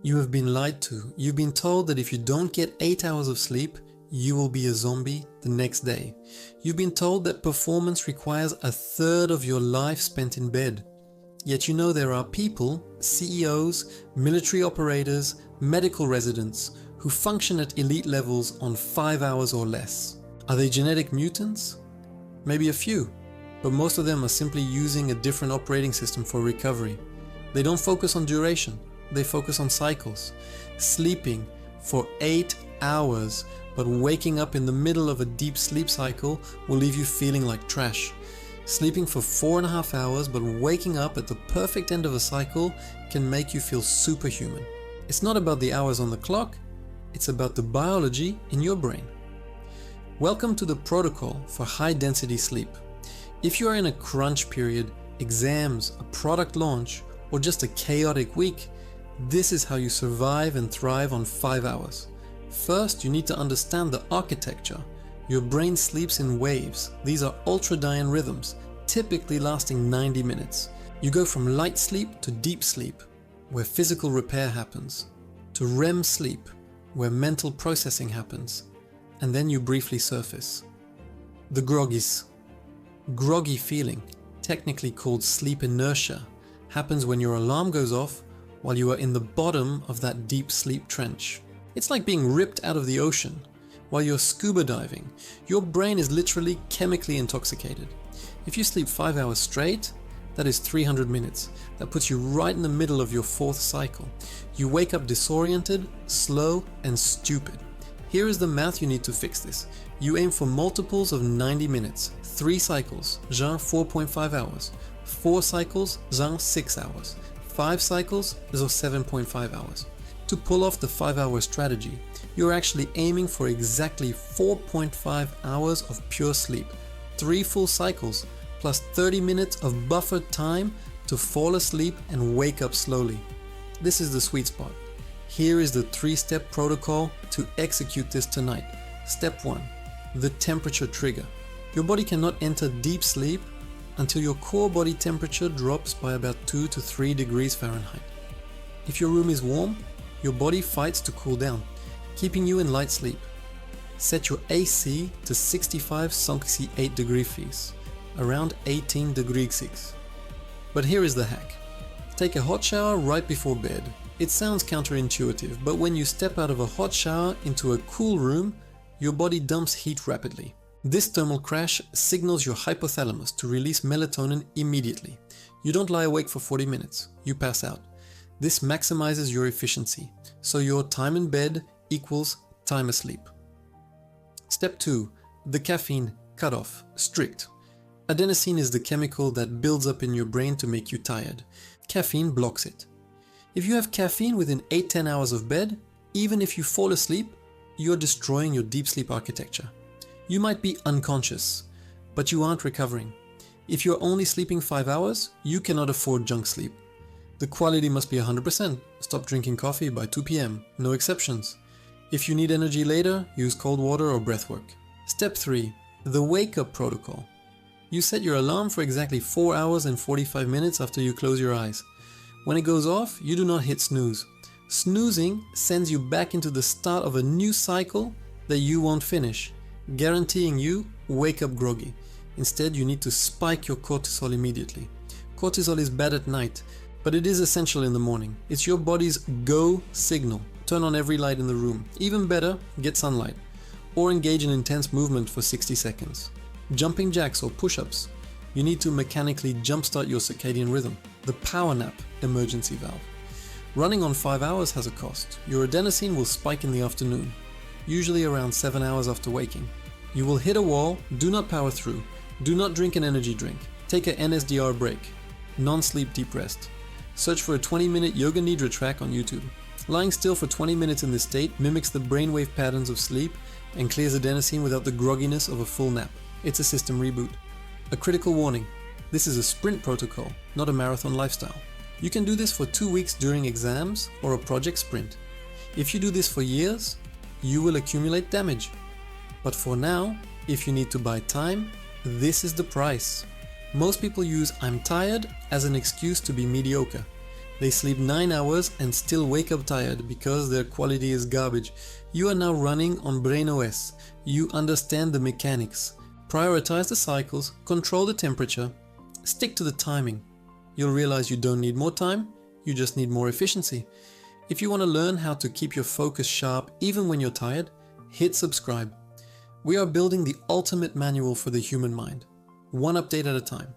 You have been lied to. You've been told that if you don't get 8 hours of sleep, you will be a zombie the next day. You've been told that performance requires a third of your life spent in bed. Yet you know there are people, CEOs, military operators, medical residents, who function at elite levels on 5 hours or less. Are they genetic mutants? Maybe a few, but most of them are simply using a different operating system for recovery. They don't focus on duration, they focus on cycles. Sleeping for 8 hours, but waking up in the middle of a deep sleep cycle will leave you feeling like trash. Sleeping for 4.5 hours, but waking up at the perfect end of a cycle can make you feel superhuman. It's not about the hours on the clock, it's about the biology in your brain. Welcome to the protocol for high-density sleep. If you are in a crunch period, exams, a product launch, or just a chaotic week, this is how you survive and thrive on 5 hours. First, you need to understand the architecture. Your brain sleeps in waves. These are ultradian rhythms, typically lasting 90 minutes. You go from light sleep to deep sleep, where physical repair happens, to REM sleep, where mental processing happens, and then you briefly surface. The groggy feeling, technically called sleep inertia, happens when your alarm goes off while you are in the bottom of that deep sleep trench. It's like being ripped out of the ocean. While you're scuba diving, your brain is literally chemically intoxicated. If you sleep 5 hours straight, that is 300 minutes. That puts you right in the middle of your fourth cycle. You wake up disoriented, slow, and stupid. Here is the math you need to fix this. You aim for multiples of 90 minutes. 3 cycles, genre 4.5 hours. 4 cycles, genre 6 hours. 5 cycles, genre 7.5 hours. To pull off the 5-hour strategy, you're actually aiming for exactly 4.5 hours of pure sleep, 3 full cycles, plus 30 minutes of buffered time to fall asleep and wake up slowly. This is the sweet spot. Here is the 3-step protocol to execute this tonight. Step 1. The temperature trigger. Your body cannot enter deep sleep until your core body temperature drops by about 2 to 3 degrees Fahrenheit. If your room is warm, your body fights to cool down, keeping you in light sleep. Set your AC to 65-68 degrees, around 18 degrees. But here is the hack. Take a hot shower right before bed. It sounds counterintuitive, but when you step out of a hot shower into a cool room, your body dumps heat rapidly. This thermal crash signals your hypothalamus to release melatonin immediately. You don't lie awake for 40 minutes, you pass out. This maximizes your efficiency, so your time in bed equals time asleep. Step 2. The caffeine cutoff, strict. Adenosine is the chemical that builds up in your brain to make you tired. Caffeine blocks it. If you have caffeine within 8-10 hours of bed, even if you fall asleep, you're destroying your deep sleep architecture. You might be unconscious, but you aren't recovering. If you're only sleeping 5 hours, you cannot afford junk sleep. The quality must be 100%. Stop drinking coffee by 2 p.m. No exceptions. If you need energy later, use cold water or breathwork. Step 3. The wake-up protocol. You set your alarm for exactly 4 hours and 45 minutes after you close your eyes. When it goes off, you do not hit snooze. Snoozing sends you back into the start of a new cycle that you won't finish, guaranteeing you wake up groggy. Instead, you need to spike your cortisol immediately. Cortisol is bad at night, but it is essential in the morning. It's your body's go signal. Turn on every light in the room. Even better, get sunlight. Or engage in intense movement for 60 seconds. Jumping jacks or push-ups. You need to mechanically jumpstart your circadian rhythm. The power nap emergency valve. Running on 5 hours has a cost. Your adenosine will spike in the afternoon, usually around 7 hours after waking. You will hit a wall, do not power through. Do not drink an energy drink. Take a NSDR break. Non-sleep deep rest. Search for a 20-minute Yoga Nidra track on YouTube. Lying still for 20 minutes in this state mimics the brainwave patterns of sleep and clears adenosine without the grogginess of a full nap. It's a system reboot. A critical warning. This is a sprint protocol, not a marathon lifestyle. You can do this for 2 weeks during exams or a project sprint. If you do this for years, you will accumulate damage. But for now, if you need to buy time, this is the price. Most people use "I'm tired" as an excuse to be mediocre. They sleep 9 hours and still wake up tired because their quality is garbage. You are now running on BrainOS. You understand the mechanics. Prioritize the cycles, control the temperature, stick to the timing. You'll realize you don't need more time, you just need more efficiency. If you want to learn how to keep your focus sharp even when you're tired, hit subscribe. We are building the ultimate manual for the human mind, one update at a time.